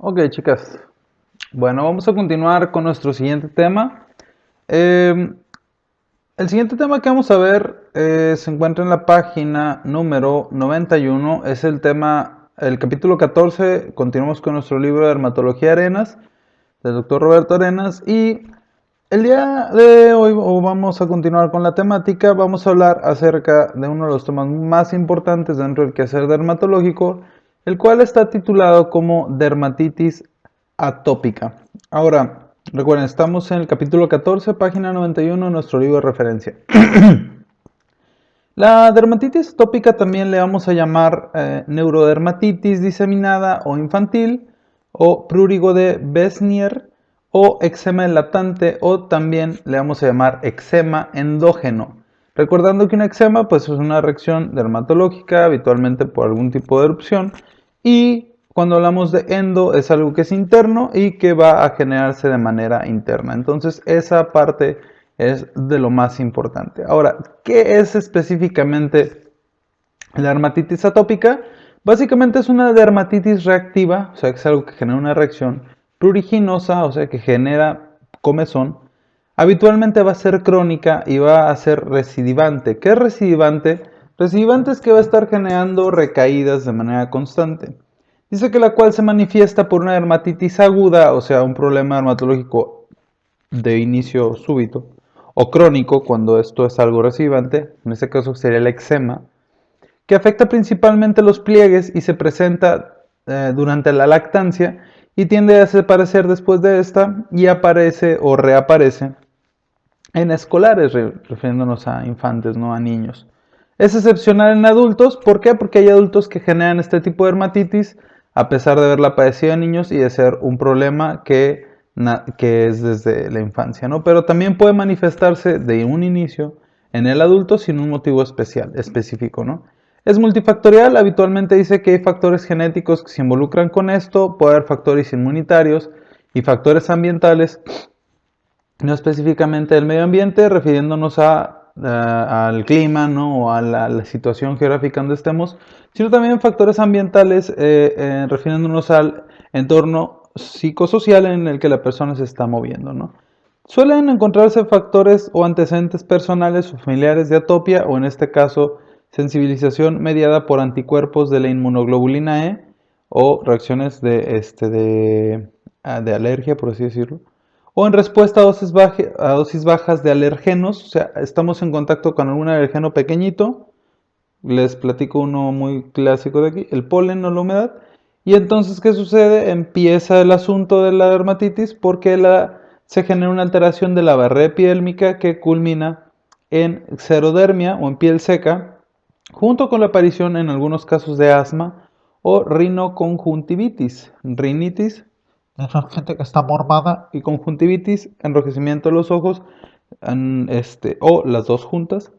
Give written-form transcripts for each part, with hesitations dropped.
Ok, chicas. Bueno, vamos a continuar con nuestro siguiente tema. Eh, el siguiente tema que vamos a ver se encuentra en la página número 91. Es el capítulo 14. Continuamos con nuestro libro de Dermatología Arenas, del doctor Roberto Arenas. Y el día de hoy vamos a continuar con la temática. Vamos a hablar acerca de uno de los temas más importantes dentro del quehacer dermatológico, el cual está titulado como dermatitis atópica. Ahora, recuerden, estamos en el capítulo 14, página 91 de nuestro libro de referencia. La dermatitis atópica también le vamos a llamar neurodermatitis diseminada o infantil, o prurigo de Besnier, o eczema latente, o también le vamos a llamar eczema endógeno. Recordando que un eczema pues, es una reacción dermatológica, habitualmente por algún tipo de erupción, y cuando hablamos de endo es algo que es interno y que va a generarse de manera interna. Entonces esa parte es de lo más importante. Ahora, ¿qué es específicamente la dermatitis atópica? Básicamente es una dermatitis reactiva, o sea, que es algo que genera una reacción pruriginosa, o sea, que genera comezón. Habitualmente va a ser crónica y va a ser recidivante. ¿Qué es recidivante? Recidivante es que va a estar generando recaídas de manera constante. Dice que la cual se manifiesta por una dermatitis aguda, o sea, un problema dermatológico de inicio súbito, o crónico cuando esto es algo recidivante, en este caso sería el eczema, que afecta principalmente los pliegues y se presenta durante la lactancia y tiende a desaparecer después de esta y aparece o reaparece en escolares, refiriéndonos a infantes, no a niños. Es excepcional en adultos, ¿por qué? Porque hay adultos que generan este tipo de dermatitis a pesar de haberla padecido en niños y de ser un problema que es desde la infancia, ¿no? Pero también puede manifestarse de un inicio en el adulto sin un motivo específico, ¿no? Es multifactorial, habitualmente dice que hay factores genéticos que se involucran con esto, puede haber factores inmunitarios y factores ambientales, no específicamente del medio ambiente, refiriéndonos al clima, ¿no? O a la situación geográfica donde estemos, sino también factores ambientales, refiriéndonos al entorno psicosocial en el que la persona se está moviendo, ¿no? Suelen encontrarse factores o antecedentes personales o familiares de atopia, o en este caso, sensibilización mediada por anticuerpos de la inmunoglobulina E o reacciones de alergia, por así decirlo, o en respuesta a dosis bajas de alergenos, o sea, estamos en contacto con algún alergeno pequeñito. Les platico uno muy clásico de aquí, el polen o la humedad. Y entonces, ¿qué sucede? Empieza el asunto de la dermatitis porque se genera una alteración de la barrera epidérmica que culmina en xerodermia o en piel seca, junto con la aparición en algunos casos de asma o rinoconjuntivitis, rinitis, esa gente que está mormada, y conjuntivitis, enrojecimiento de los ojos, o las dos juntas.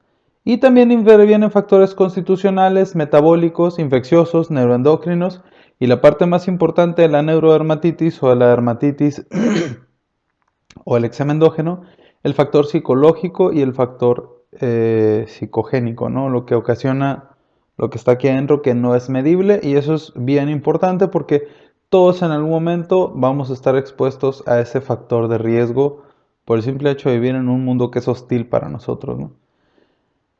Y también intervienen factores constitucionales, metabólicos, infecciosos, neuroendocrinos y la parte más importante de la neurodermatitis o de la dermatitis o el eczema endógeno, el factor psicológico y el factor psicogénico, ¿no? Lo que ocasiona lo que está aquí adentro que no es medible, y eso es bien importante porque todos en algún momento vamos a estar expuestos a ese factor de riesgo por el simple hecho de vivir en un mundo que es hostil para nosotros, ¿no?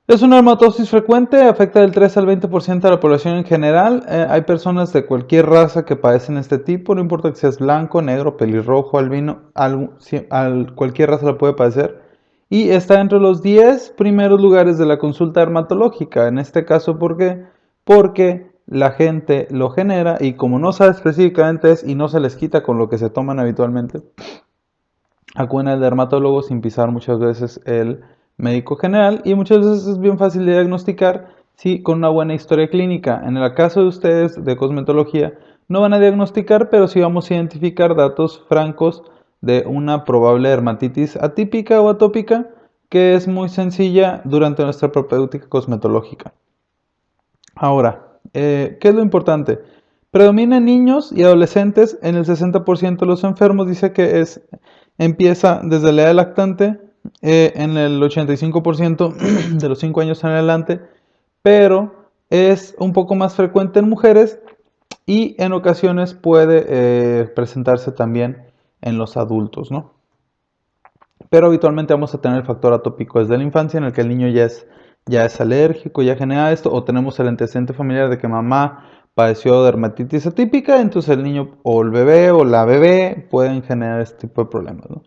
Es una dermatosis frecuente, afecta del 3 al 20% de la población en general. Hay personas de cualquier raza que padecen este tipo, no importa que seas blanco, negro, pelirrojo, albino, cualquier raza la puede padecer. Y está entre los 10 primeros lugares de la consulta dermatológica. En este caso, ¿por qué? Porque la gente lo genera y como no sabe específicamente es y no se les quita con lo que se toman habitualmente, acuden al dermatólogo sin pisar muchas veces el médico general, y muchas veces es bien fácil de diagnosticar si con una buena historia clínica. En el caso de ustedes de cosmetología no van a diagnosticar, pero sí vamos a identificar datos francos de una probable dermatitis atípica o atópica que es muy sencilla durante nuestra propéutica cosmetológica. Ahora, ¿qué es lo importante? Predomina en niños y adolescentes. En el 60% de los enfermos dice que empieza desde la edad lactante, en el 85% de los 5 años en adelante, pero es un poco más frecuente en mujeres y en ocasiones puede presentarse también en los adultos, ¿no? Pero habitualmente vamos a tener el factor atópico desde la infancia, en el que el niño ya es alérgico, ya genera esto, o tenemos el antecedente familiar de que mamá padeció dermatitis atípica, entonces el niño o el bebé o la bebé pueden generar este tipo de problemas, ¿no?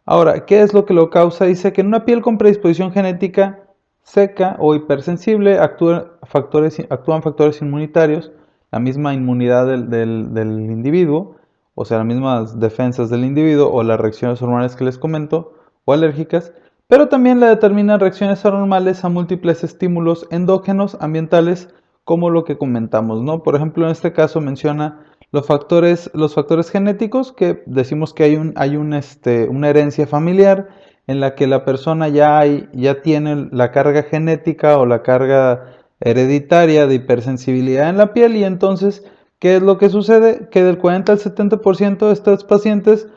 Ahora, ¿qué es lo que lo causa? Dice que en una piel con predisposición genética seca o hipersensible actúan factores inmunitarios, la misma inmunidad del individuo, o sea, las mismas defensas del individuo o las reacciones hormonales que les comento, o alérgicas, pero también la determinan reacciones anormales a múltiples estímulos endógenos ambientales, como lo que comentamos, ¿no? Por ejemplo, en este caso menciona los factores genéticos, que decimos que una herencia familiar en la que la persona ya tiene la carga genética o la carga hereditaria de hipersensibilidad en la piel, y entonces, ¿qué es lo que sucede? Que del 40 al 70% de estos pacientes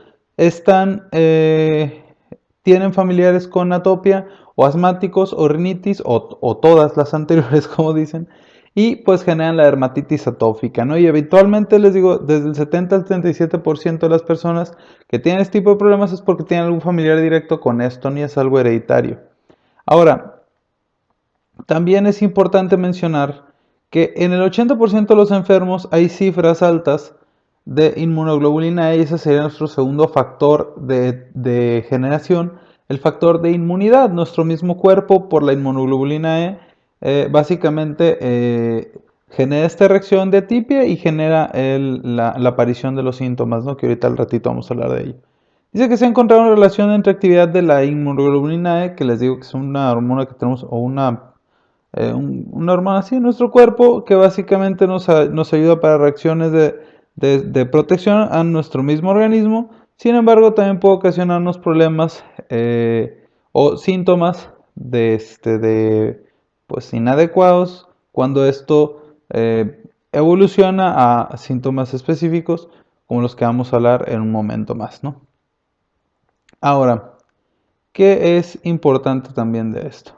tienen familiares con atopia o asmáticos o rinitis o todas las anteriores, como dicen, y pues generan la dermatitis atófica, ¿no? Y habitualmente les digo, desde el 70 al 37% de las personas que tienen este tipo de problemas es porque tienen algún familiar directo con esto, ni es algo hereditario. Ahora, también es importante mencionar que en el 80% de los enfermos hay cifras altas de inmunoglobulina E, y ese sería nuestro segundo factor de generación, el factor de inmunidad. Nuestro mismo cuerpo, por la inmunoglobulina E, básicamente genera esta reacción de atipia y genera la aparición de los síntomas, ¿no? Que ahorita al ratito vamos a hablar de ello. Dice que se ha encontrado una relación entre actividad de la inmunoglobulina E, que les digo que es una hormona que tenemos, o una hormona así en nuestro cuerpo, que básicamente nos ayuda para reacciones de protección a nuestro mismo organismo. Sin embargo, también puede ocasionarnos problemas o síntomas pues, inadecuados cuando esto evoluciona a síntomas específicos, como los que vamos a hablar en un momento más, ¿no? Ahora, ¿qué es importante también de esto?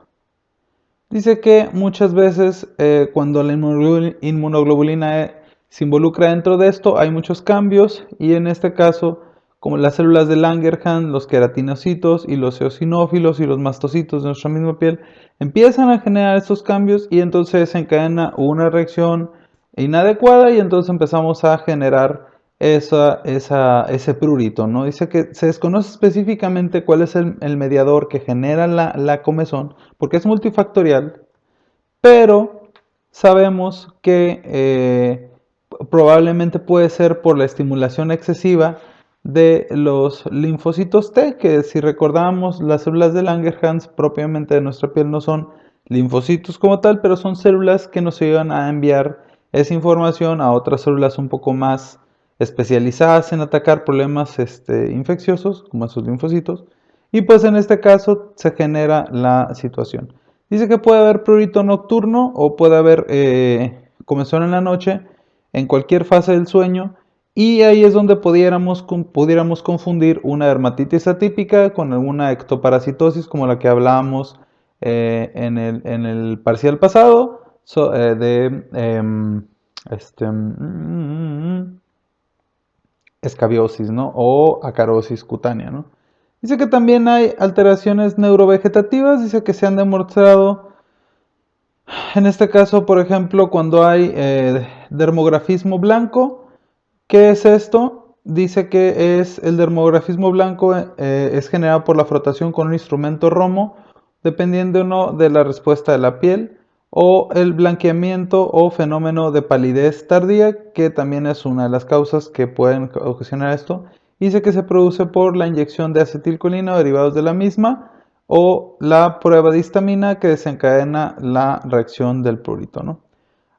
Dice que muchas veces cuando la inmunoglobulina E se involucra dentro de esto, hay muchos cambios, y en este caso, como las células de Langerhans, los queratinocitos y los eosinófilos y los mastocitos de nuestra misma piel empiezan a generar estos cambios, y entonces se encadena una reacción inadecuada, y entonces empezamos a generar ese prurito, ¿no? Dice que se desconoce específicamente cuál es el mediador que genera la comezón, porque es multifactorial, pero sabemos que probablemente puede ser por la estimulación excesiva de los linfocitos T, que si recordamos, las células de Langerhans propiamente de nuestra piel no son linfocitos como tal, pero son células que nos ayudan a enviar esa información a otras células un poco más especializadas en atacar problemas infecciosos, como esos linfocitos, y pues en este caso se genera la situación. Dice que puede haber prurito nocturno o puede haber comezón en la noche, en cualquier fase del sueño, y ahí es donde pudiéramos confundir una dermatitis atípica con alguna ectoparasitosis, como la que hablábamos en el parcial pasado, de este, escabiosis, ¿no? O acarosis cutánea, ¿no? Dice que también hay alteraciones neurovegetativas, dice que se han demostrado, en este caso, por ejemplo, cuando hay dermografismo blanco. ¿Qué es esto? Dice que el dermografismo blanco es generado por la frotación con un instrumento romo, dependiendo o no de la respuesta de la piel, o el blanqueamiento o fenómeno de palidez tardía, que también es una de las causas que pueden ocasionar esto. Dice que se produce por la inyección de acetilcolina o derivados de la misma, o la prueba de histamina que desencadena la reacción del prurito, ¿no?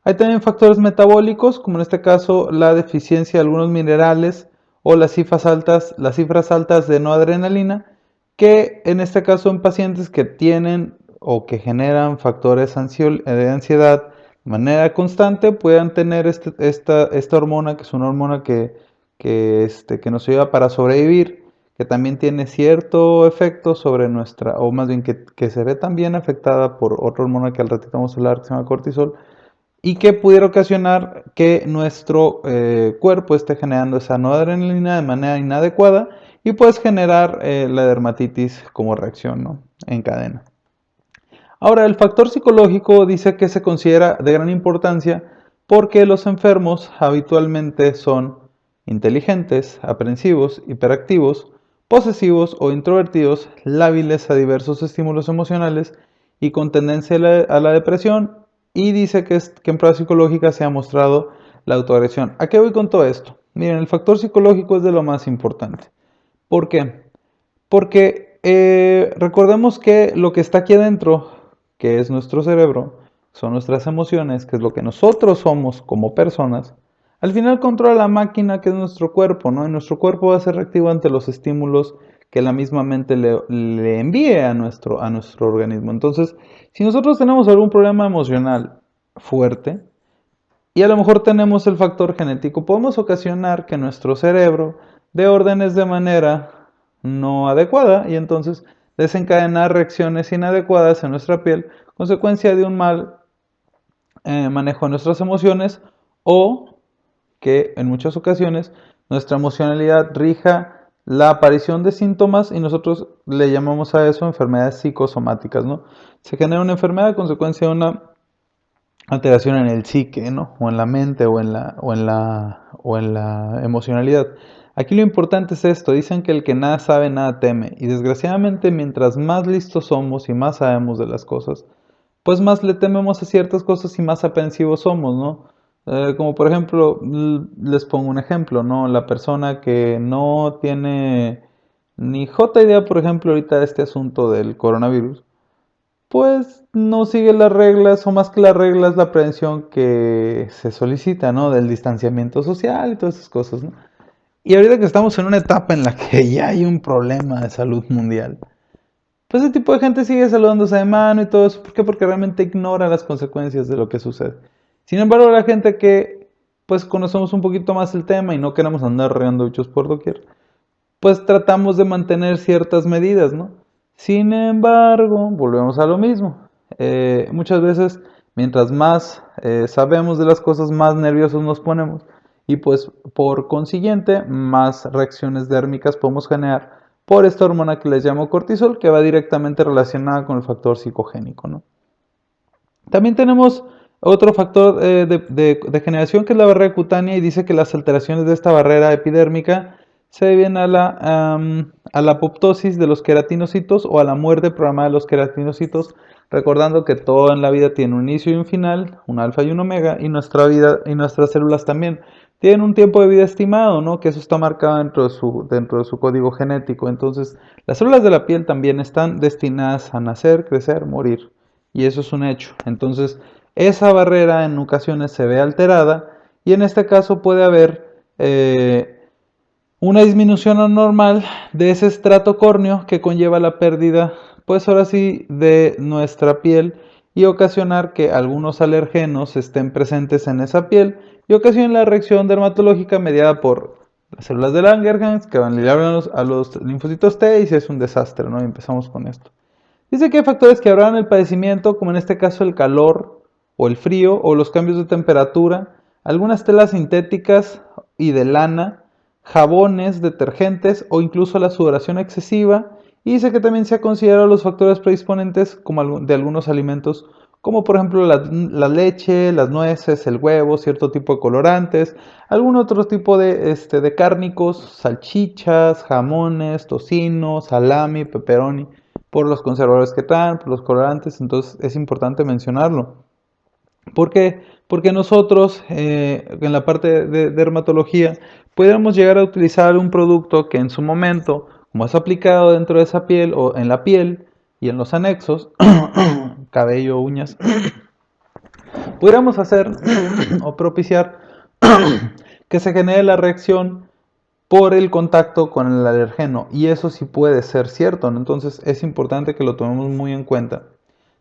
Hay también factores metabólicos, como en este caso la deficiencia de algunos minerales o las cifras altas de noradrenalina, que en este caso en pacientes que tienen o que generan factores de ansiedad de manera constante, puedan tener esta hormona, que es una hormona que nos ayuda para sobrevivir, que también tiene cierto efecto sobre o más bien que se ve también afectada por otra hormona que al ratito vamos a hablar, que se llama cortisol, y que pudiera ocasionar que nuestro cuerpo esté generando esa noradrenalina de manera inadecuada y pues generar la dermatitis como reacción, ¿no?, en cadena. Ahora, el factor psicológico dice que se considera de gran importancia porque los enfermos habitualmente son inteligentes, aprensivos, hiperactivos, posesivos o introvertidos, lábiles a diversos estímulos emocionales y con tendencia a la depresión. Y dice que en pruebas psicológicas se ha mostrado la autoagresión. ¿A qué voy con todo esto? Miren, el factor psicológico es de lo más importante. ¿Por qué? Porque recordemos que lo que está aquí adentro, que es nuestro cerebro, son nuestras emociones, que es lo que nosotros somos como personas, al final controla la máquina que es nuestro cuerpo, ¿no? Y nuestro cuerpo va a ser reactivo ante los estímulos que la misma mente le envíe a nuestro organismo. Entonces, si nosotros tenemos algún problema emocional fuerte, y a lo mejor tenemos el factor genético, podemos ocasionar que nuestro cerebro dé órdenes de manera no adecuada y entonces desencadenar reacciones inadecuadas en nuestra piel, consecuencia de un mal manejo de nuestras emociones o que en muchas ocasiones nuestra emocionalidad rija la aparición de síntomas y nosotros le llamamos a eso enfermedades psicosomáticas, ¿no? Se genera una enfermedad a consecuencia de una alteración en el psique, ¿no? O en la mente o en la emocionalidad. Aquí lo importante es esto, dicen que el que nada sabe, nada teme. Y desgraciadamente, mientras más listos somos y más sabemos de las cosas, pues más le tememos a ciertas cosas y más aprensivos somos, ¿no? Como por ejemplo, les pongo un ejemplo, ¿no? La persona que no tiene ni jota idea, por ejemplo, ahorita de este asunto del coronavirus, pues no sigue las reglas, o más que las reglas, la prevención que se solicita, ¿no? Del distanciamiento social y todas esas cosas, ¿no? Y ahorita que estamos en una etapa en la que ya hay un problema de salud mundial, pues ese tipo de gente sigue saludándose de mano y todo eso. ¿Por qué? Porque realmente ignora las consecuencias de lo que sucede. Sin embargo, la gente que pues conocemos un poquito más el tema y no queremos andar regando bichos por doquier, pues tratamos de mantener ciertas medidas, ¿no? Sin embargo, volvemos a lo mismo. Muchas veces, mientras más sabemos de las cosas, más nerviosos nos ponemos y pues por consiguiente, más reacciones dérmicas podemos generar por esta hormona que les llamo cortisol, que va directamente relacionada con el factor psicogénico, ¿no? También tenemos otro factor de generación que es la barrera cutánea y dice que las alteraciones de esta barrera epidérmica se deben a la apoptosis de los queratinocitos o a la muerte programada de los queratinocitos, recordando que todo en la vida tiene un inicio y un final, un alfa y un omega, y nuestra vida y nuestras células también tienen un tiempo de vida estimado, ¿no? Que eso está marcado dentro de su código genético. Entonces, las células de la piel también están destinadas a nacer, crecer, morir. Y eso es un hecho. Entonces, esa barrera en ocasiones se ve alterada y en este caso puede haber una disminución anormal de ese estrato córneo que conlleva la pérdida, pues ahora sí, de nuestra piel y ocasionar que algunos alergenos estén presentes en esa piel y ocasionen la reacción dermatológica mediada por las células de Langerhans que van a los linfocitos T y se es un desastre, ¿no? Y empezamos con esto. Dice que hay factores que agravan el padecimiento, como en este caso el calor o el frío o los cambios de temperatura, algunas telas sintéticas y de lana, jabones, detergentes o incluso la sudoración excesiva. Y dice que también se ha considerado los factores predisponentes como de algunos alimentos, como por ejemplo la leche, las nueces, el huevo, cierto tipo de colorantes, algún otro tipo de cárnicos, salchichas, jamones, tocino, salami, pepperoni por los conservadores que traen, por los colorantes, entonces es importante mencionarlo. ¿Por qué? Porque nosotros en la parte de dermatología pudiéramos llegar a utilizar un producto que en su momento, como es aplicado dentro de esa piel o en la piel y en los anexos, cabello, uñas, pudiéramos hacer o propiciar que se genere la reacción por el contacto con el alergeno y eso sí puede ser cierto, ¿no? Entonces es importante que lo tomemos muy en cuenta.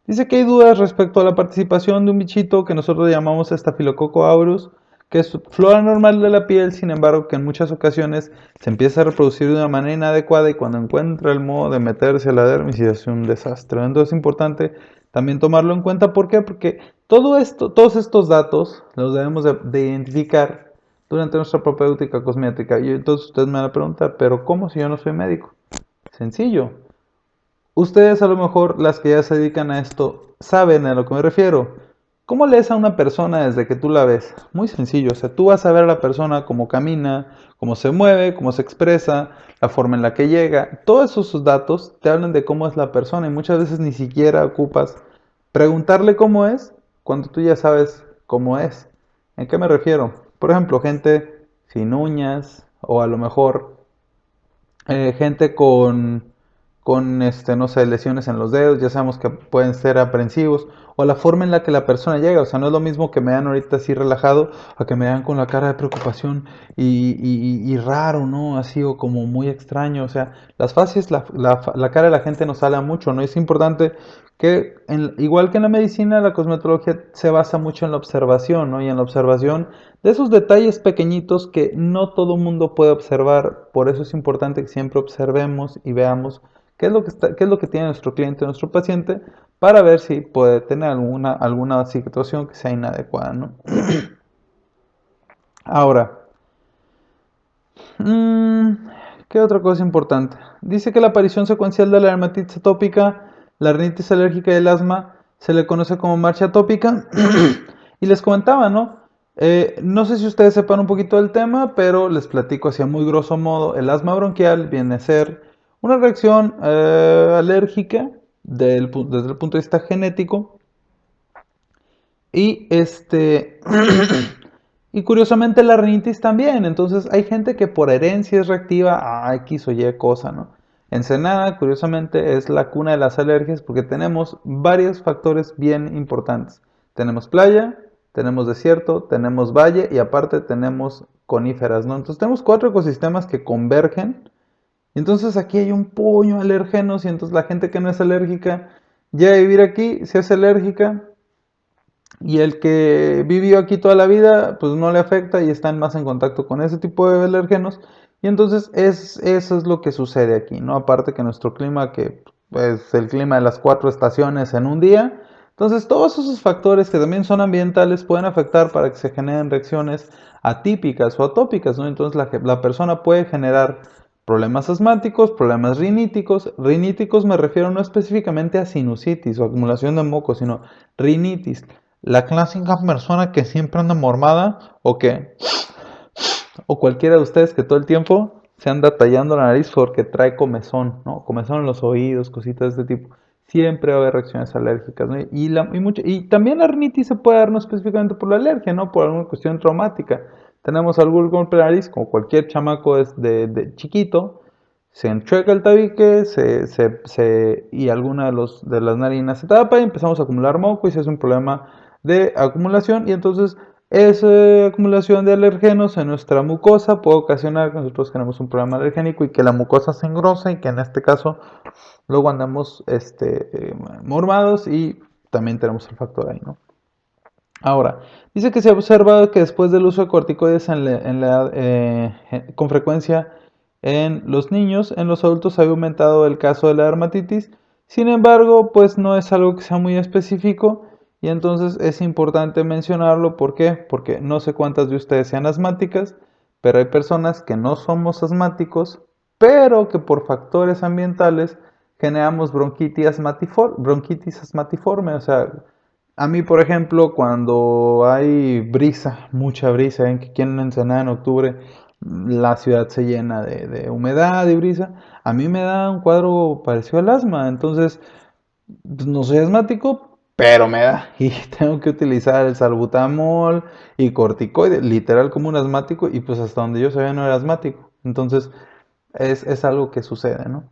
Dice que hay dudas respecto a la participación de un bichito que nosotros llamamos Staphylococcus aureus, que es flora normal de la piel, sin embargo que en muchas ocasiones se empieza a reproducir de una manera inadecuada y cuando encuentra el modo de meterse a la dermis y hace un desastre. Entonces es importante también tomarlo en cuenta. ¿Por qué? Porque Todo esto, todos estos datos los debemos de identificar durante nuestra propéutica cosmética. Y entonces ustedes me van a preguntar, ¿pero cómo si yo no soy médico? Sencillo. Ustedes a lo mejor, las que ya se dedican a esto, saben a lo que me refiero. ¿Cómo lees a una persona desde que tú la ves? Muy sencillo, o sea, tú vas a ver a la persona cómo camina, cómo se mueve, cómo se expresa, la forma en la que llega. Todos esos datos te hablan de cómo es la persona y muchas veces ni siquiera ocupas preguntarle cómo es cuando tú ya sabes cómo es. ¿En qué me refiero? Por ejemplo, gente sin uñas o a lo mejor gente con no sé, lesiones en los dedos, ya sabemos que pueden ser aprensivos, o la forma en la que la persona llega, o sea, no es lo mismo que me vean ahorita así relajado, a que me vean con la cara de preocupación y raro, ¿no? Así o como muy extraño, o sea, las fases, la cara de la gente nos habla mucho, ¿no? Es importante que, igual que en la medicina, la cosmetología se basa mucho en la observación, ¿no? Y en la observación de esos detalles pequeñitos que no todo mundo puede observar. Por eso es importante que siempre observemos y veamos qué es lo que qué es lo que tiene nuestro cliente, nuestro paciente, para ver si puede tener alguna situación que sea inadecuada, ¿no? Ahora, mm, ¿qué otra cosa importante? Dice que la aparición secuencial de la dermatitis atópica, la rinitis alérgica y el asma se le conoce como marcha atópica. Y les comentaba, ¿no? No sé si ustedes sepan un poquito del tema, pero les platico así a muy grosso modo. El asma bronquial viene a ser una reacción alérgica desde el punto de vista genético. Y y curiosamente la rinitis también. Entonces hay gente que por herencia es reactiva a X o Y cosa, ¿no? Ensenada, curiosamente, es la cuna de las alergias porque tenemos varios factores bien importantes. Tenemos playa, tenemos desierto, tenemos valle y aparte tenemos coníferas, ¿no? Entonces tenemos cuatro ecosistemas que convergen. Y entonces aquí hay un puño de alérgenos y entonces la gente que no es alérgica llega a vivir aquí, se hace alérgica y el que vivió aquí toda la vida, pues no le afecta y están más en contacto con ese tipo de alérgenos. Y entonces eso es lo que sucede aquí, ¿no? Aparte que nuestro clima, que es el clima de las cuatro estaciones en un día. Entonces todos esos factores que también son ambientales pueden afectar para que se generen reacciones atípicas o atópicas, ¿no? Entonces la persona puede generar problemas asmáticos, problemas riníticos. Riníticos me refiero no específicamente a sinusitis o acumulación de moco, sino rinitis. La clásica persona que siempre anda mormada o cualquiera de ustedes que todo el tiempo se anda tallando la nariz porque trae comezón, ¿no? Comezón en los oídos, cositas de este tipo. Siempre va a haber reacciones alérgicas, ¿no? Y también la rinitis se puede dar no específicamente por la alergia, ¿no? Por alguna cuestión traumática. Tenemos algún golpe de nariz, como cualquier chamaco es de chiquito, se enchueca el tabique y alguna de las narinas se tapa y empezamos a acumular moco y se hace un problema de acumulación y entonces esa acumulación de alergenos en nuestra mucosa puede ocasionar que nosotros tenemos un problema alergénico y que la mucosa se engrosa y que en este caso luego andamos mormados y también tenemos el factor ahí, ¿no? Ahora, dice que se ha observado que después del uso de corticoides con frecuencia en los niños, en los adultos ha aumentado el caso de la dermatitis. Sin embargo, pues no es algo que sea muy específico y entonces es importante mencionarlo. ¿Por qué? Porque no sé cuántas de ustedes sean asmáticas, pero hay personas que no somos asmáticos, pero que por factores ambientales generamos bronquitis asmatiforme, o sea, a mí, por ejemplo, cuando hay brisa, mucha brisa, en que aquí en Ensenada en octubre la ciudad se llena de humedad y brisa, a mí me da un cuadro parecido al asma. Entonces, pues, no soy asmático, pero me da. Y tengo que utilizar el salbutamol y corticoides, literal como un asmático, y pues hasta donde yo sabía no era asmático. Entonces, es algo que sucede, ¿no?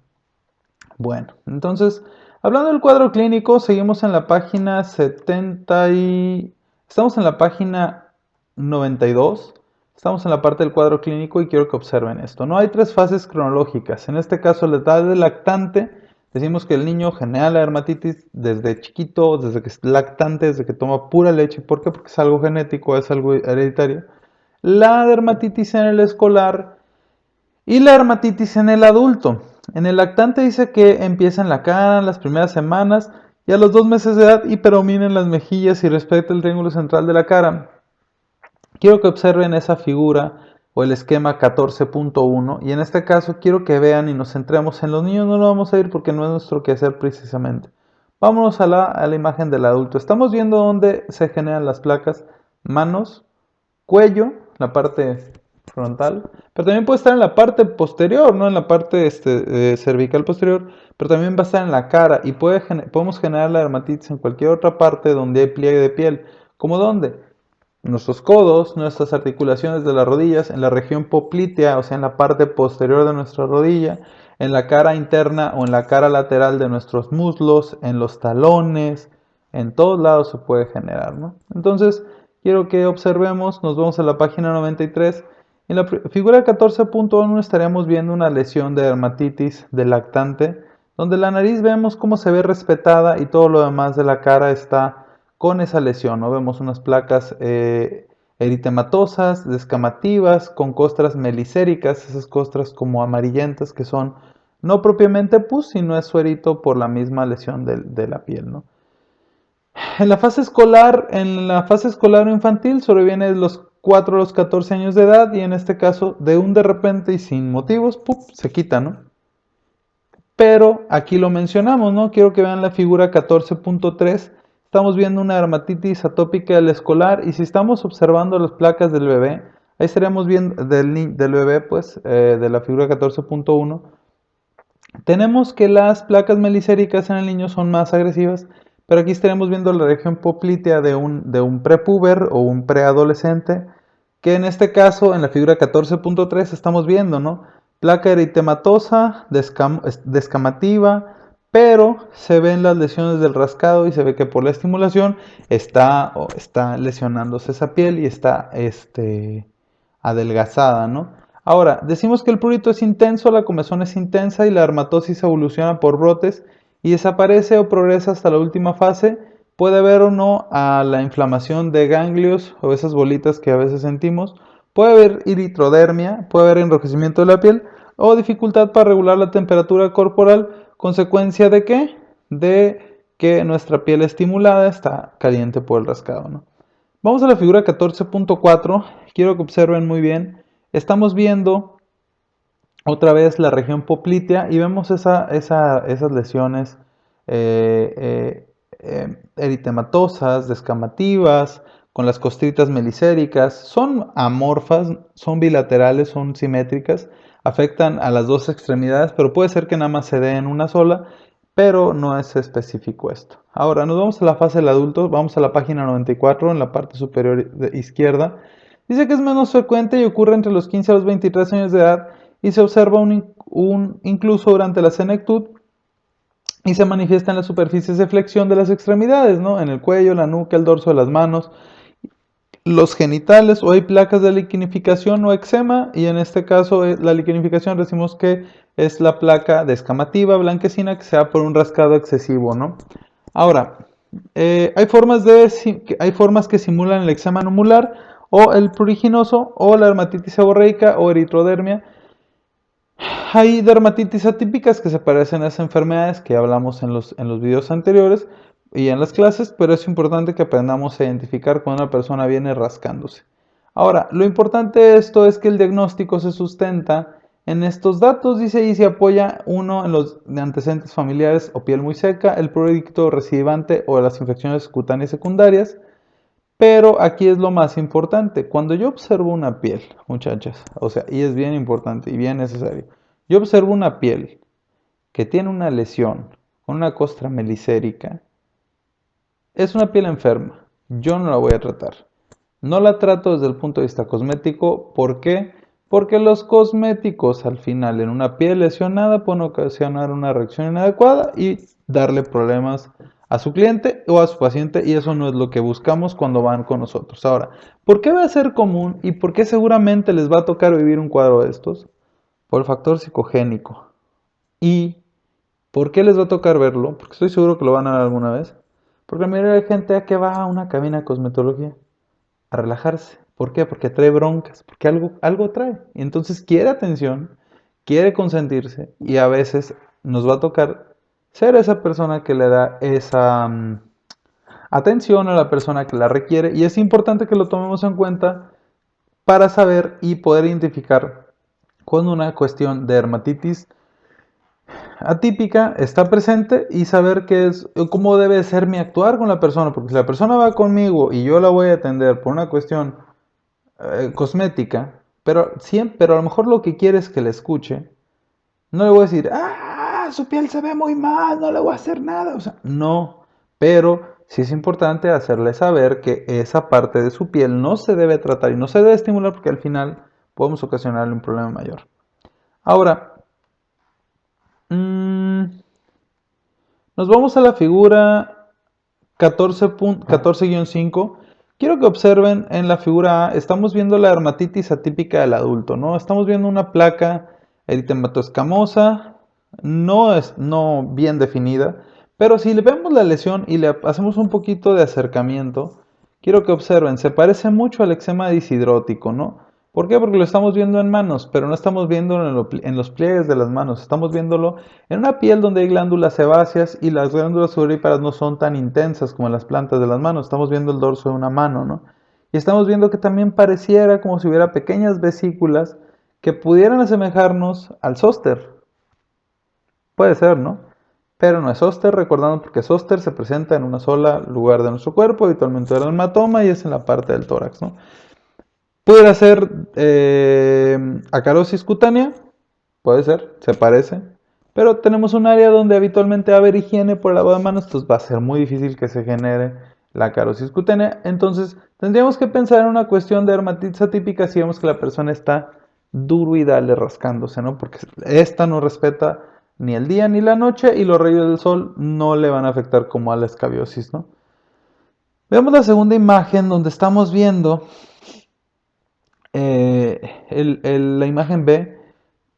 Bueno, entonces, hablando del cuadro clínico, seguimos en la página 70 y... Estamos en la página 92. Estamos en la parte del cuadro clínico y quiero que observen esto. No hay tres fases cronológicas. En este caso, la edad del lactante. Decimos que el niño genera la dermatitis desde chiquito, desde que es lactante, desde que toma pura leche. ¿Por qué? Porque es algo genético, es algo hereditario. La dermatitis en el escolar y la dermatitis en el adulto. En el lactante dice que empieza en la cara en las primeras semanas Y a los 2 meses de edad hiperomina en las mejillas y respecta el triángulo central de la cara. Quiero que observen esa figura o el esquema 14.1 y en este caso quiero que vean y nos centremos en los niños. No lo vamos a ir porque no es nuestro quehacer precisamente. Vámonos a la imagen del adulto. Estamos viendo dónde se generan las placas: manos, cuello, la parte frontal, pero también puede estar en la parte posterior, no en la parte cervical posterior, pero también va a estar en la cara y podemos generar la dermatitis en cualquier otra parte donde hay pliegue de piel. ¿Cómo dónde? Nuestros codos, nuestras articulaciones de las rodillas, en la región poplitea, o sea, en la parte posterior de nuestra rodilla, en la cara interna o en la cara lateral de nuestros muslos, en los talones, en todos lados se puede generar, ¿no? Entonces, quiero que observemos, nos vamos a la página 93. En la figura 14.1 estaríamos viendo una lesión de dermatitis del lactante, donde la nariz vemos cómo se ve respetada y todo lo demás de la cara está con esa lesión, ¿no? Vemos unas placas eritematosas, descamativas, con costras melicéricas, esas costras como amarillentas que son no propiamente pus, sino es suerito por la misma lesión de la piel, ¿no? En la fase escolar o infantil sobreviene de los 4 a los 14 años de edad y en este caso de repente y sin motivos, ¡pum!, se quita, ¿no? Pero aquí lo mencionamos, ¿no? Quiero que vean la figura 14.3. Estamos viendo una dermatitis atópica del escolar y si estamos observando las placas del bebé, ahí estaríamos viendo del bebé, pues, de la figura 14.1. Tenemos que las placas melicéricas en el niño son más agresivas, pero aquí estaremos viendo la región poplitea de un prepuber o un preadolescente, que en este caso, en la figura 14.3, estamos viendo, ¿no? Placa eritematosa, descamativa, pero se ven las lesiones del rascado y se ve que por la estimulación está lesionándose esa piel y está adelgazada, ¿no? Ahora, decimos que el prurito es intenso, la comezón es intensa y la dermatosis evoluciona por brotes y desaparece o progresa hasta la última fase. Puede haber o no a la inflamación de ganglios o esas bolitas que a veces sentimos. Puede haber eritrodermia, puede haber enrojecimiento de la piel o dificultad para regular la temperatura corporal. ¿Consecuencia de qué? De que nuestra piel estimulada está caliente por el rascado, ¿no? Vamos a la figura 14.4. Quiero que observen muy bien. Estamos viendo otra vez la región poplitea y vemos esas lesiones eritematosas, descamativas, con las costritas melicéricas. Son amorfas, son bilaterales, son simétricas, afectan a las dos extremidades, pero puede ser que nada más se dé en una sola, pero no es específico esto. Ahora nos vamos a la fase del adulto, vamos a la página 94 en la parte superior izquierda. Dice que es menos frecuente y ocurre entre los 15 a los 23 años de edad y se observa incluso durante la senectud y se manifiesta en las superficies de flexión de las extremidades, ¿no? En el cuello, la nuca, el dorso de las manos, los genitales, o hay placas de liquenificación o eczema, y en este caso la liquenificación decimos que es la placa descamativa blanquecina que se da por un rascado excesivo, ¿no? Ahora, hay formas que simulan el eczema numular o el pruriginoso o la dermatitis seborreica o eritrodermia. Hay dermatitis atípicas que se parecen a esas enfermedades que hablamos en los videos anteriores y en las clases, pero es importante que aprendamos a identificar cuando una persona viene rascándose. Ahora, lo importante de esto es que el diagnóstico se sustenta en estos datos, dice, y se apoya uno en los antecedentes familiares o piel muy seca, el producto recidivante o las infecciones cutáneas secundarias. Pero aquí es lo más importante. Cuando yo observo una piel, muchachas, o sea, y es bien importante y bien necesario, yo observo una piel que tiene una lesión con una costra melicérica, es una piel enferma. Yo no la voy a tratar. No la trato desde el punto de vista cosmético. ¿Por qué? Porque los cosméticos al final en una piel lesionada pueden ocasionar una reacción inadecuada y darle problemas a su cliente o a su paciente y eso no es lo que buscamos cuando van con nosotros. Ahora, ¿por qué va a ser común y por qué seguramente les va a tocar vivir un cuadro de estos? Por el factor psicogénico. ¿Y por qué les va a tocar verlo? Porque estoy seguro que lo van a ver alguna vez. Porque la mayoría de gente que va a una cabina de cosmetología a relajarse. ¿Por qué? Porque trae broncas, porque algo trae. Y entonces quiere atención, quiere consentirse y a veces nos va a tocar ser esa persona que le da esa atención a la persona que la requiere y es importante que lo tomemos en cuenta para saber y poder identificar cuando una cuestión de dermatitis atípica está presente y saber qué es, cómo debe ser mi actuar con la persona, porque si la persona va conmigo y yo la voy a atender por una cuestión cosmética, pero a lo mejor lo que quiere es que le escuche, no le voy a decir, su piel se ve muy mal, no le voy a hacer nada, o sea, no, pero sí es importante hacerle saber que esa parte de su piel no se debe tratar y no se debe estimular porque al final podemos ocasionarle un problema mayor. Ahora, mmm, nos vamos a la figura 14-5. Quiero que observen en la figura A, estamos viendo la dermatitis atípica del adulto, ¿no? Estamos viendo una placa eritematoescamosa, no bien definida, pero si le vemos la lesión y le hacemos un poquito de acercamiento, quiero que observen, se parece mucho al eczema disidrótico, ¿no? ¿Por qué? Porque lo estamos viendo en manos, pero no estamos viéndolo en los pliegues de las manos, estamos viéndolo en una piel donde hay glándulas sebáceas y las glándulas sudoríparas no son tan intensas como en las plantas de las manos, estamos viendo el dorso de una mano, ¿no? Y estamos viendo que también pareciera como si hubiera pequeñas vesículas que pudieran asemejarnos al zóster. Puede ser, ¿no? Pero no es zóster, recordando porque zóster se presenta en un solo lugar de nuestro cuerpo, habitualmente el hematoma y es en la parte del tórax, ¿no? Pudiera ser acarosis cutánea, puede ser, se parece, pero tenemos un área donde habitualmente va a haber higiene por el lavado de manos, entonces va a ser muy difícil que se genere la acarosis cutánea. Entonces tendríamos que pensar en una cuestión de dermatitis atípica si vemos que la persona está duro y dale rascándose, ¿no? Porque esta no respeta ni el día ni la noche y los rayos del sol no le van a afectar como a la escabiosis, ¿no? Veamos la segunda imagen donde estamos viendo la imagen B.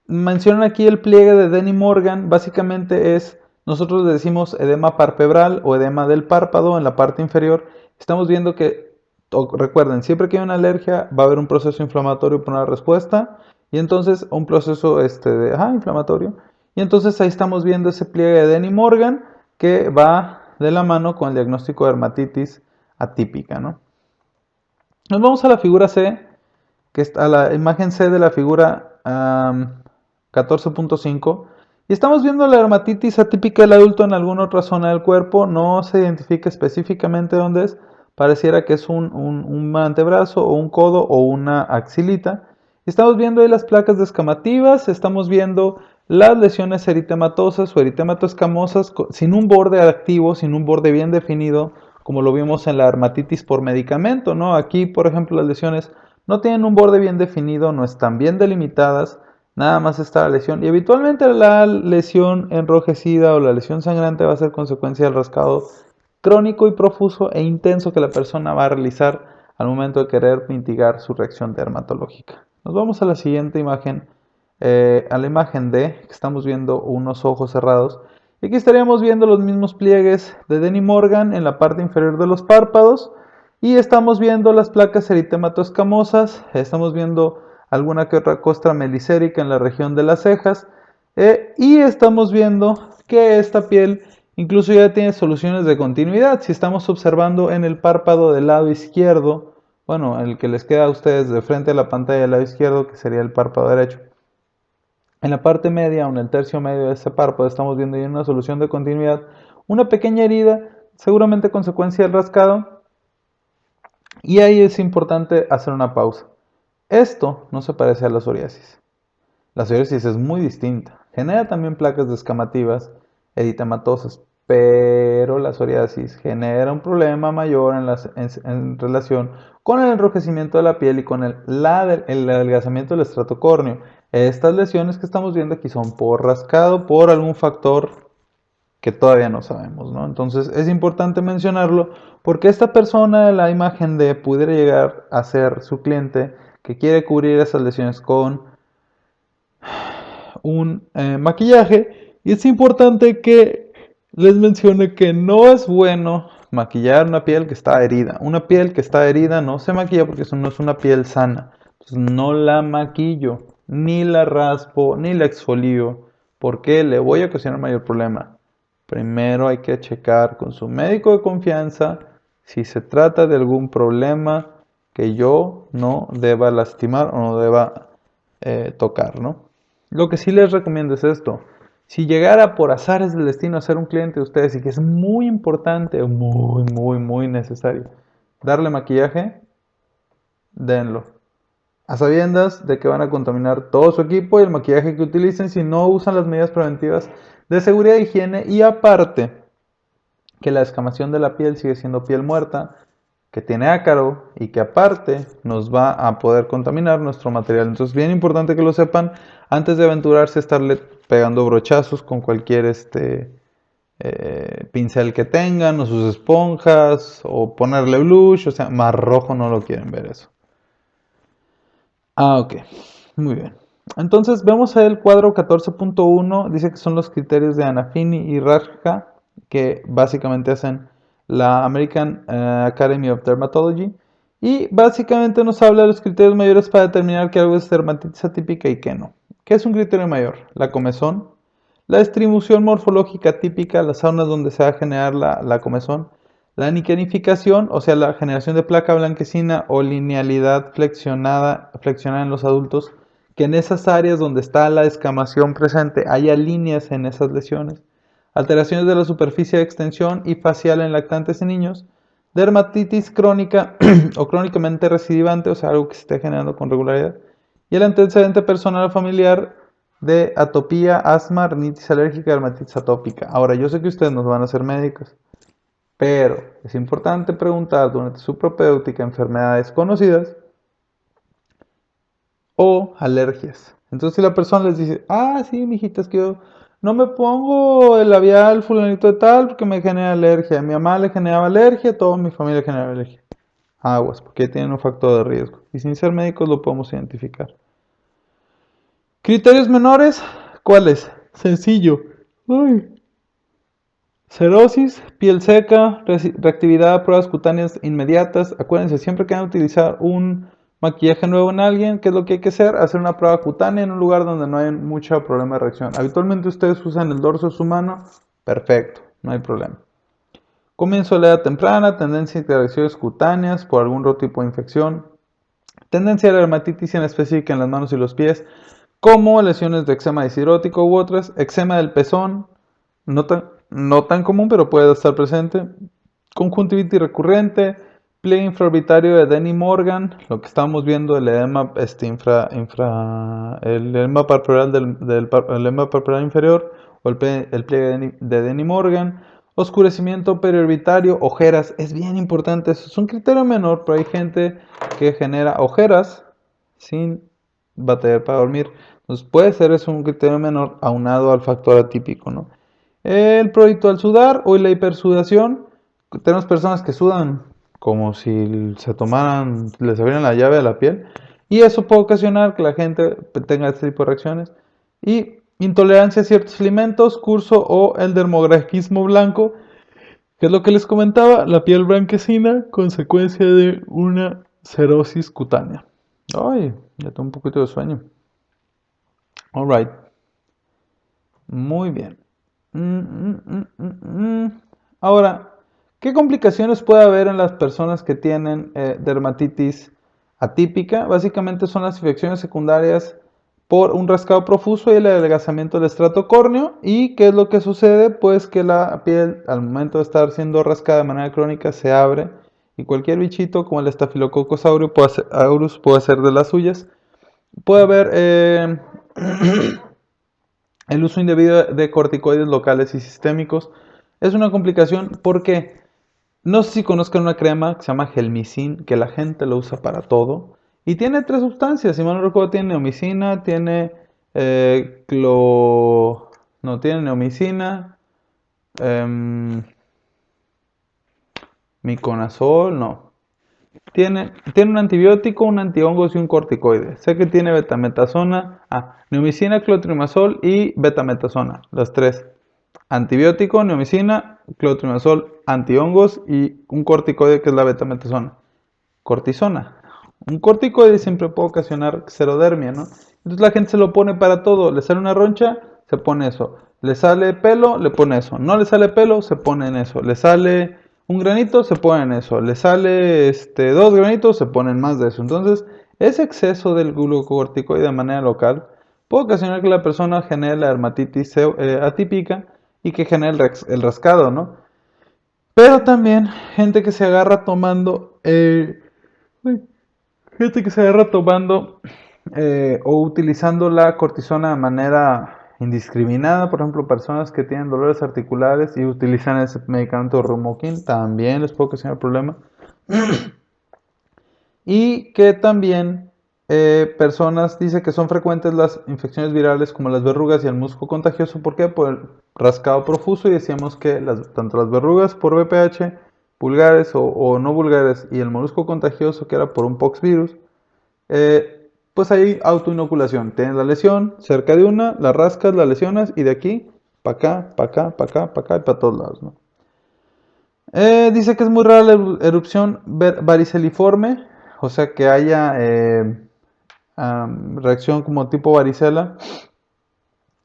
Mencionan aquí el pliegue de Denny Morgan, básicamente es, nosotros le decimos edema palpebral o edema del párpado en la parte inferior. Estamos viendo que, recuerden, siempre que hay una alergia va a haber un proceso inflamatorio por una respuesta y entonces un proceso inflamatorio. Y entonces ahí estamos viendo ese pliegue de Denny Morgan que va de la mano con el diagnóstico de dermatitis atípica, ¿no? Nos vamos a la figura C, que está a la imagen C de la figura 14.5 y estamos viendo la dermatitis atípica del adulto en alguna otra zona del cuerpo, no se identifica específicamente dónde es, pareciera que es un antebrazo o un codo o una axilita. Estamos viendo ahí las placas descamativas, estamos viendo las lesiones eritematosas o eritematoescamosas sin un borde activo, sin un borde bien definido, como lo vimos en la dermatitis por medicamento, ¿no? Aquí, por ejemplo, las lesiones no tienen un borde bien definido, no están bien delimitadas, nada más está la lesión. Y habitualmente la lesión enrojecida o la lesión sangrante va a ser consecuencia del rascado crónico y profuso e intenso que la persona va a realizar al momento de querer mitigar su reacción dermatológica. Nos vamos a la siguiente imagen, a la imagen D, que estamos viendo unos ojos cerrados. Y aquí estaríamos viendo los mismos pliegues de Denny Morgan en la parte inferior de los párpados. Y estamos viendo las placas eritematoescamosas, estamos viendo alguna que otra costra melicérica en la región de las cejas y estamos viendo que esta piel incluso ya tiene soluciones de continuidad. Si estamos observando en el párpado del lado izquierdo, bueno, el que les queda a ustedes de frente a la pantalla del lado izquierdo, que sería el párpado derecho. En la parte media o en el tercio medio de ese párpado estamos viendo ya una solución de continuidad, una pequeña herida, seguramente consecuencia del rascado. Y ahí es importante hacer una pausa. Esto no se parece a la psoriasis. La psoriasis es muy distinta. Genera también placas descamativas, eritematosas, pero la psoriasis genera un problema mayor en relación con el enrojecimiento de la piel y con el adelgazamiento del estrato córneo. Estas lesiones que estamos viendo aquí son por rascado, por algún factor que todavía no sabemos, ¿no? Entonces es importante mencionarlo porque esta persona de la imagen de pudiera llegar a ser su cliente que quiere cubrir esas lesiones con un maquillaje y es importante que les mencione que no es bueno maquillar una piel que está herida. Una piel que está herida no se maquilla porque eso no es una piel sana. Entonces no la maquillo, ni la raspo, ni la exfolio porque le voy a ocasionar mayor problema. Primero hay que checar con su médico de confianza si se trata de algún problema que yo no deba lastimar o no deba tocar, ¿no? Lo que sí les recomiendo es esto. Si llegara por azares del destino a ser un cliente de ustedes y que es muy importante, muy necesario darle maquillaje, denlo. A sabiendas de que van a contaminar todo su equipo y el maquillaje que utilicen si no usan las medidas preventivas de seguridad e higiene, y aparte que la descamación de la piel sigue siendo piel muerta, que tiene ácaro y que aparte nos va a poder contaminar nuestro material. Entonces, bien importante que lo sepan antes de aventurarse a estarle pegando brochazos con cualquier pincel que tengan, o sus esponjas, o ponerle blush, o sea, más rojo no lo quieren ver eso. Ok, muy bien. Entonces vemos el cuadro 14.1, dice que son los criterios de Anafini y Rajka, que básicamente hacen la American Academy of Dermatology, y básicamente nos habla de los criterios mayores para determinar que algo es dermatitis atípica y que no. ¿Qué es un criterio mayor? La comezón, la distribución morfológica típica, las zonas donde se va a generar la comezón, la niquenificación, o sea, la generación de placa blanquecina o linealidad flexionada en los adultos, que en esas áreas donde está la descamación presente haya líneas en esas lesiones, alteraciones de la superficie de extensión y facial en lactantes y niños, dermatitis crónica o crónicamente recidivante, o sea, algo que se esté generando con regularidad, y el antecedente personal familiar de atopía, asma, rinitis alérgica y dermatitis atópica. Ahora, yo sé que ustedes no van a ser médicos, pero es importante preguntar durante su propéutica enfermedades conocidas o alergias. Entonces, si la persona les dice, ah, sí, mijita, es que yo no me pongo el labial fulanito de tal porque me genera alergia. A mi mamá le generaba alergia, a toda mi familia le generaba alergia. Aguas, porque tienen un factor de riesgo. Y sin ser médicos lo podemos identificar. Criterios menores, ¿cuáles? Sencillo. Uy. Cerosis, piel seca, reactividad a pruebas cutáneas inmediatas. Acuérdense, siempre que van a utilizar un maquillaje nuevo en alguien, ¿qué es lo que hay que hacer? Hacer una prueba cutánea en un lugar donde no hay mucho problema de reacción. Habitualmente ustedes usan el dorso de su mano, perfecto, no hay problema. Comienzo de la edad temprana, tendencia a interacciones cutáneas por algún otro tipo de infección, tendencia a la dermatitis en específica en las manos y los pies, como lesiones de eczema dishirótico u otras, eczema del pezón, no tan común, pero puede estar presente. Conjuntivitis recurrente, pliegue infraorbitario de Denny Morgan, lo que estamos viendo, el edema, el edema palpebral el edema palpebral inferior, o el pliegue de Denny Morgan, oscurecimiento periorbitario, ojeras, es bien importante, eso es un criterio menor, pero hay gente que genera ojeras sin batallar para dormir. Entonces puede ser eso un criterio menor aunado al factor atípico, ¿no? El prurito al sudar o la hipersudación. Tenemos personas que sudan como si se tomaran, les abrieran la llave de la piel. Y eso puede ocasionar que la gente tenga este tipo de reacciones. Y intolerancia a ciertos alimentos, curso o el dermografismo blanco, que es lo que les comentaba, la piel blanquecina, consecuencia de una cerosis cutánea. Ay, ya tengo un poquito de sueño. Alright. Muy bien. Ahora, ¿qué complicaciones puede haber en las personas que tienen dermatitis atípica? Básicamente son las infecciones secundarias por un rascado profuso y el adelgazamiento del estrato córneo. ¿Y qué es lo que sucede? Pues que la piel al momento de estar siendo rascada de manera crónica se abre y cualquier bichito como el estafilococcus aureus puede hacer de las suyas. Puede haber el uso indebido de corticoides locales y sistémicos. Es una complicación porque no sé si conozcan una crema que se llama Gelmicin, que la gente lo usa para todo. Y tiene tres sustancias, si mal no recuerdo, tiene neomicina, tiene no, tiene neomicina, em, miconazol, no. Tiene un antibiótico, un antihongos y un corticoide. Sé que tiene betametasona, neomicina, clotrimazol y betametasona, las tres. Antibiótico, neomicina, clotrimazol, antihongos y un corticoide que es la betametasona. Cortisona. Un corticoide siempre puede ocasionar xerodermia, ¿no? Entonces la gente se lo pone para todo. Le sale una roncha, se pone eso. Le sale pelo, le pone eso. No le sale pelo, se pone en eso. Le sale un granito, se pone en eso. Le sale dos granitos, se ponen más de eso. Entonces, ese exceso del glucocorticoide de manera local puede ocasionar que la persona genere la dermatitis atípica y que genere el rascado, ¿no? Pero también gente que se agarra tomando, gente que se agarra tomando o utilizando la cortisona de manera indiscriminada, por ejemplo, personas que tienen dolores articulares y utilizan ese medicamento Romoquin, también les puede ocasionar problema. Y que también personas dice que son frecuentes las infecciones virales como las verrugas y el musgo contagioso. ¿Por qué? Por el rascado profuso, y decíamos que tanto las verrugas por VPH, vulgares o no vulgares, y el molusco contagioso que era por un poxvirus, pues hay autoinoculación. Tienes la lesión cerca de una, la rascas, la lesionas y de aquí para acá, para acá, para acá, para acá y para todos lados, ¿no? Dice que es muy rara la erupción variceliforme, o sea que haya reacción como tipo varicela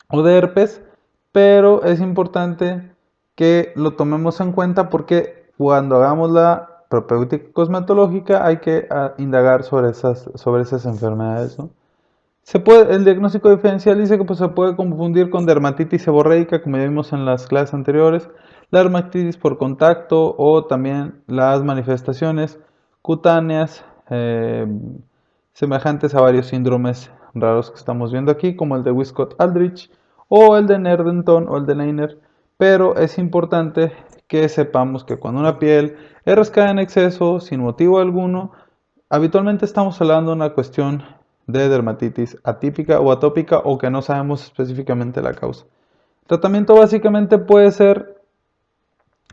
o de herpes, pero es importante que lo tomemos en cuenta porque cuando hagamos la propéutica cosmetológica hay que indagar sobre esas enfermedades, ¿no? El diagnóstico diferencial dice que pues, se puede confundir con dermatitis seborreica, como ya vimos en las clases anteriores, la dermatitis por contacto o también las manifestaciones cutáneas semejantes a varios síndromes raros que estamos viendo aquí, como el de Wiskott-Aldrich o el de Nerdenton o el de Leiner. Pero es importante que sepamos que cuando una piel es rascada en exceso, sin motivo alguno, habitualmente estamos hablando de una cuestión de dermatitis atípica o atópica o que no sabemos específicamente la causa. El tratamiento básicamente puede ser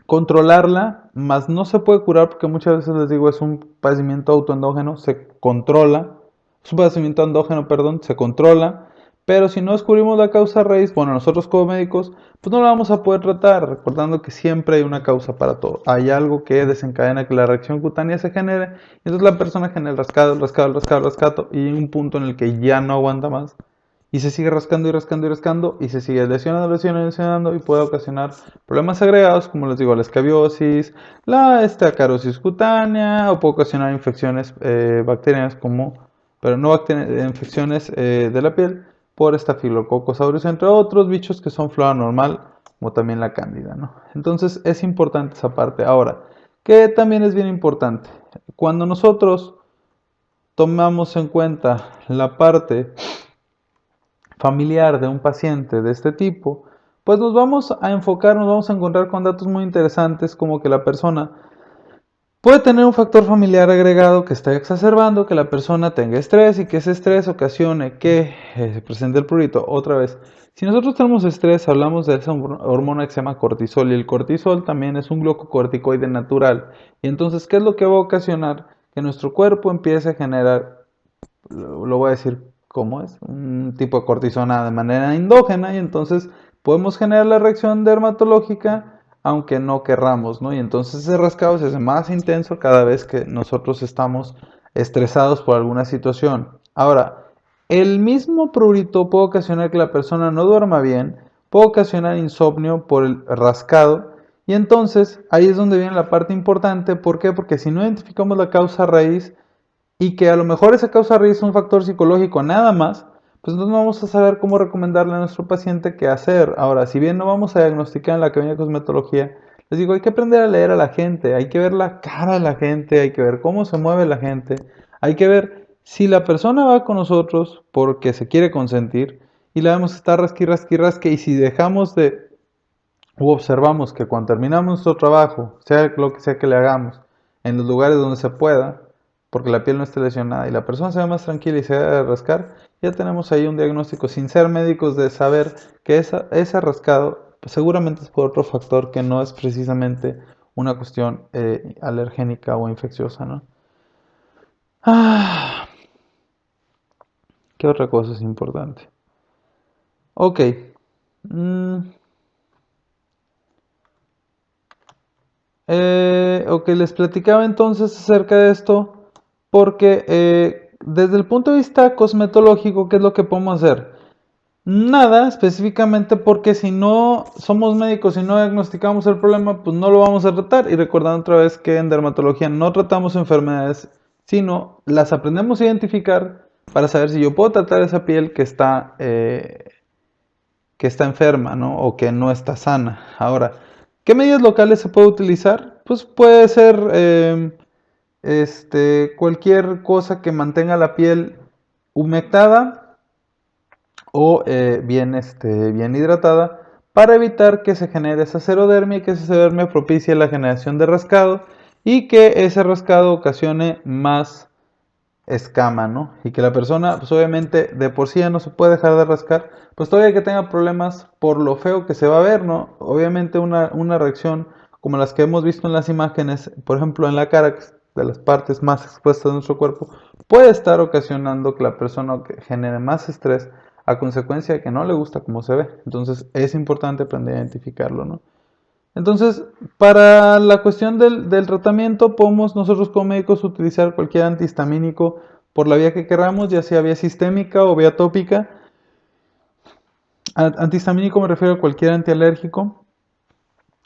controlarla, mas no se puede curar porque muchas veces les digo es un padecimiento autoendógeno, se controla, es un padecimiento endógeno, perdón, se controla, pero si no descubrimos la causa raíz, bueno, nosotros como médicos, pues no la vamos a poder tratar, recordando que siempre hay una causa para todo. Hay algo que desencadena que la reacción cutánea se genere, y entonces la persona genera el rascado, el rascado, el rascado, el rascado, y hay un punto en el que ya no aguanta más y se sigue rascando y rascando y rascando y se sigue lesionando, lesionando, lesionando y puede ocasionar problemas agregados como les digo, la escabiosis, la acarosis cutánea o puede ocasionar infecciones bacterianas pero no bacterianas, infecciones de la piel por Staphylococcus aureus, entre otros bichos que son flora normal, como también la cándida, ¿no? Entonces es importante esa parte. Ahora, que también es bien importante, cuando nosotros tomamos en cuenta la parte familiar de un paciente de este tipo, pues nos vamos a enfocar, nos vamos a encontrar con datos muy interesantes como que la persona puede tener un factor familiar agregado que está exacerbando que la persona tenga estrés y que ese estrés ocasione que se presente el prurito. Otra vez, si nosotros tenemos estrés, hablamos de esa hormona que se llama cortisol y el cortisol también es un glucocorticoide natural. Y entonces, ¿qué es lo que va a ocasionar? Que nuestro cuerpo empiece a generar, lo voy a decir cómo es, un tipo de cortisona de manera endógena y entonces podemos generar la reacción dermatológica aunque no querramos, ¿no? Y entonces ese rascado se hace más intenso cada vez que nosotros estamos estresados por alguna situación. Ahora, el mismo prurito puede ocasionar que la persona no duerma bien, puede ocasionar insomnio por el rascado y entonces ahí es donde viene la parte importante. ¿Por qué? Porque si no identificamos la causa raíz, y que a lo mejor esa causa raíz es un factor psicológico nada más, pues no vamos a saber cómo recomendarle a nuestro paciente qué hacer. Ahora, si bien no vamos a diagnosticar en la cabina de cosmetología, les digo, hay que aprender a leer a la gente, hay que ver la cara de la gente, hay que ver cómo se mueve la gente, hay que ver si la persona va con nosotros porque se quiere consentir y la vemos estar rasqui, rasqui, rasqui, y si dejamos de o observamos que cuando terminamos nuestro trabajo, sea lo que sea que le hagamos, en los lugares donde se pueda, porque la piel no esté lesionada y la persona se ve más tranquila y se va a rascar, ya tenemos ahí un diagnóstico sin ser médicos de saber que ese rascado pues, seguramente es por otro factor que no es precisamente una cuestión alergénica o infecciosa, ¿no? Ah, ¿qué otra cosa es importante? Ok. Mm, ok, les platicaba entonces acerca de esto porque desde el punto de vista cosmetológico, ¿qué es lo que podemos hacer? Nada, específicamente porque si no somos médicos y no diagnosticamos el problema, pues no lo vamos a tratar. Y recordando otra vez que en dermatología no tratamos enfermedades, sino las aprendemos a identificar para saber si yo puedo tratar esa piel que está enferma, ¿no? O que no está sana. Ahora, ¿qué medidas locales se puede utilizar? Pues puede ser cualquier cosa que mantenga la piel humectada o bien hidratada para evitar que se genere esa serodermia y que esa serodermia propicie la generación de rascado y que ese rascado ocasione más escama, ¿no? Y que la persona, pues obviamente de por sí ya no se puede dejar de rascar, pues todavía que tenga problemas por lo feo que se va a ver, ¿no? Obviamente una reacción como las que hemos visto en las imágenes, por ejemplo en la cara, que es de las partes más expuestas de nuestro cuerpo, puede estar ocasionando que la persona genere más estrés a consecuencia de que no le gusta cómo se ve. Entonces es importante aprender a identificarlo, ¿no? Entonces, para la cuestión del tratamiento, podemos nosotros como médicos utilizar cualquier antihistamínico por la vía que queramos, ya sea vía sistémica o vía tópica. Antihistamínico me refiero a cualquier antialérgico.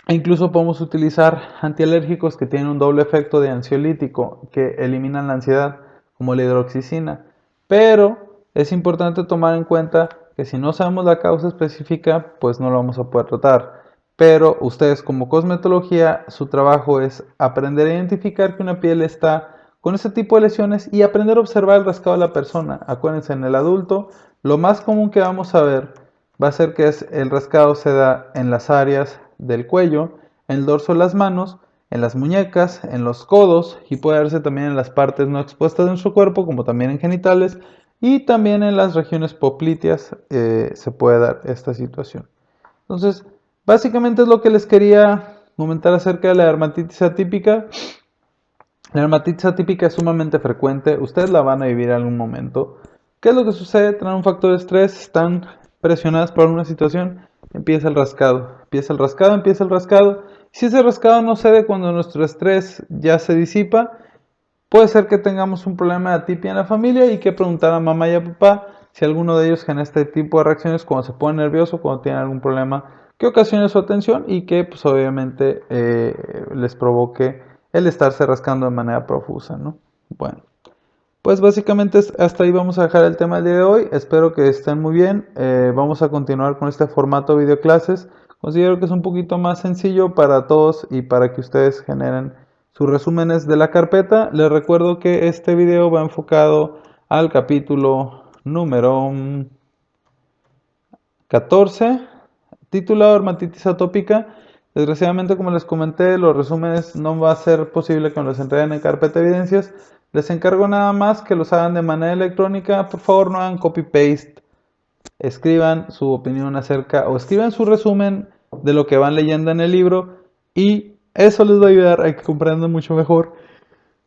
E incluso podemos utilizar antialérgicos que tienen un doble efecto de ansiolítico, que eliminan la ansiedad, como la hidroxicina. Pero es importante tomar en cuenta que si no sabemos la causa específica, pues no lo vamos a poder tratar. Pero ustedes como cosmetología, su trabajo es aprender a identificar que una piel está con ese tipo de lesiones y aprender a observar el rascado de la persona. Acuérdense, en el adulto, lo más común que vamos a ver va a ser que el rascado se da en las áreas del cuello, en el dorso de las manos, en las muñecas, en los codos y puede darse también en las partes no expuestas de nuestro cuerpo, como también en genitales y también en las regiones popliteas se puede dar esta situación. Entonces, básicamente es lo que les quería comentar acerca de la dermatitis atípica. La dermatitis atípica es sumamente frecuente, ustedes la van a vivir en algún momento. ¿Qué es lo que sucede? Traen un factor de estrés, están presionadas por alguna situación, empieza el rascado, empieza el rascado, empieza el rascado. Si ese rascado no cede cuando nuestro estrés ya se disipa, puede ser que tengamos un problema de atipia en la familia y que preguntar a mamá y a papá si alguno de ellos genera este tipo de reacciones cuando se pone nervioso, cuando tiene algún problema que ocasione su atención y que pues obviamente les provoque el estarse rascando de manera profusa, ¿no? Bueno, pues básicamente hasta ahí vamos a dejar el tema del día de hoy. Espero que estén muy bien. Vamos a continuar con este formato video clases. Considero que es un poquito más sencillo para todos y para que ustedes generen sus resúmenes de la carpeta. Les recuerdo que este video va enfocado al capítulo número 14, titulado Dermatitis atópica. Desgraciadamente, como les comenté, los resúmenes no va a ser posible que me los entreguen en carpeta de evidencias. Les encargo nada más que los hagan de manera electrónica. Por favor, no hagan copy-paste. Escriban su opinión acerca o escriban su resumen de lo que van leyendo en el libro y eso les va a ayudar a que comprendan mucho mejor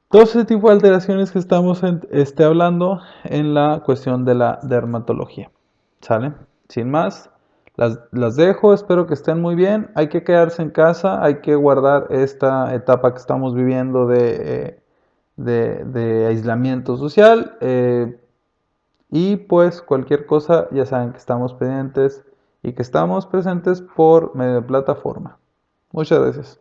todo ese tipo de alteraciones que estamos hablando en la cuestión de la dermatología. ¿Sale? Sin más, las dejo, espero que estén muy bien. Hay que quedarse en casa, hay que guardar esta etapa que estamos viviendo de aislamiento social. Y pues cualquier cosa, ya saben que estamos pendientes y que estamos presentes por medio de plataforma. Muchas gracias.